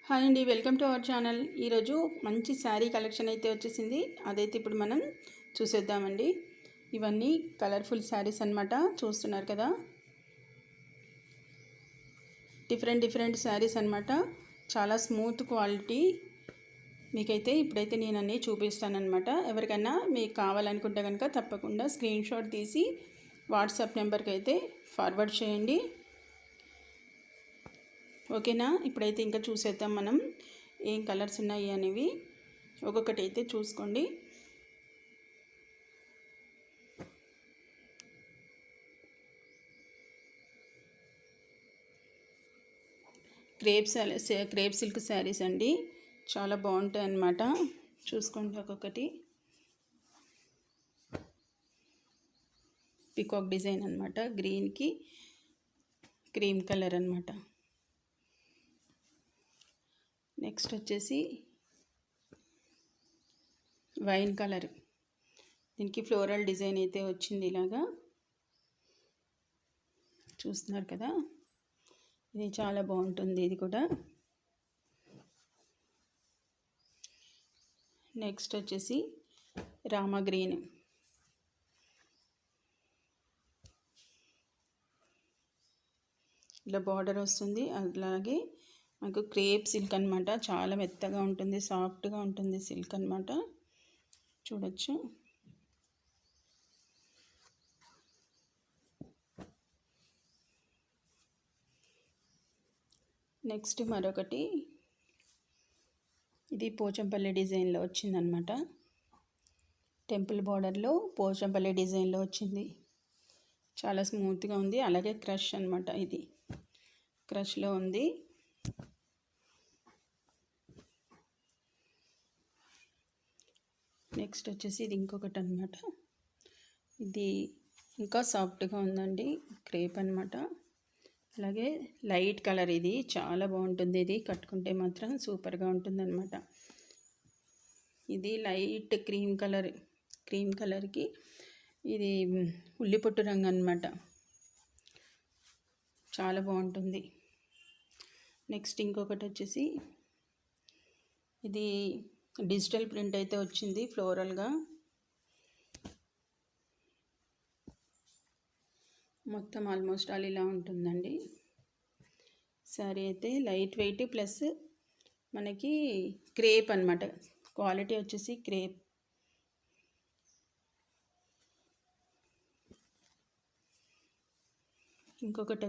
Hi అండి, welcome to our channel. ఈరోజు మంచి శారీ కలెక్షన్ అయితే వచ్చేసింది. అదైతే ఇప్పుడు మనం చూసేద్దామండి. ఇవన్నీ కలర్ఫుల్ శారీస్ అన్నమాట. చూస్తున్నారు కదా, డిఫరెంట్ శారీస్ అన్నమాట. చాలా స్మూత్ క్వాలిటీ. మీకైతే ఇప్పుడైతే నేను అన్నీ చూపిస్తానన్నమాట. ఎవరికైనా మీకు కావాలనుకుంటే కనుక తప్పకుండా స్క్రీన్ షాట్ తీసి వాట్సాప్ నెంబర్కి అయితే ఫార్వర్డ్ చేయండి. ఓకేనా? ఇప్పుడైతే ఇంకా చూసేద్దాం మనం ఏం కలర్స్ ఉన్నాయి అనేవి. ఒక్కొక్కటి అయితే చూసుకోండి. క్రేప్ సిల్క్ శారీస్ అండి, చాలా బాగుంటాయి అన్నమాట. చూసుకోండి ఒక్కొక్కటి. పికాక్ డిజైన్ అన్నమాట, గ్రీన్కి క్రీమ్ కలర్ అన్నమాట. నెక్స్ట్ వచ్చేసి వైన్ కలర్, దీనికి ఫ్లోరల్ డిజైన్ అయితే వచ్చింది ఇలాగా. చూస్తున్నారు కదా, ఇది చాలా బాగుంటుంది ఇది కూడా. నెక్స్ట్ వచ్చేసి రామా గ్రీన్, ఇలా బార్డర్ వస్తుంది. అలాగే మనకు క్రేప్ సిల్క్ అనమాట, చాలా మెత్తగా ఉంటుంది, సాఫ్ట్గా ఉంటుంది సిల్క్ అనమాట. చూడొచ్చు. నెక్స్ట్ మరొకటి, ఇది పోచంపల్లి డిజైన్లో వచ్చిందనమాట. టెంపుల్ బార్డర్లో పోచంపల్లి డిజైన్లో వచ్చింది. చాలా స్మూత్గా ఉంది. అలాగే క్రష్ అనమాట, ఇది క్రష్లో ఉంది. నెక్స్ట్ వచ్చేసి ఇది ఇంకొకటి అనమాట. ఇది ఇంకా సాఫ్ట్గా ఉందండి, క్రేప్ అనమాట. అలాగే లైట్ కలర్, ఇది చాలా బాగుంటుంది. ఇది కట్టుకుంటే మాత్రం సూపర్గా ఉంటుంది అనమాట. ఇది లైట్ క్రీమ్ కలర్కి ఇది ఉల్లిపొట్టు రంగు అనమాట, చాలా బాగుంటుంది. నెక్స్ట్ ఇంకొకటి వచ్చేసి ఇది డిజిటల్ ప్రింట్ అయితే వచ్చింది ఫ్లోరల్గా. మొత్తం ఆల్మోస్ట్ ఆల్ ఇలా ఉంటుందండి శారీ అయితే. లైట్ వెయిట్ ప్లస్ మనకి క్రేప్ అనమాట, క్వాలిటీ వచ్చేసి క్రేప్. ఇంకొకటి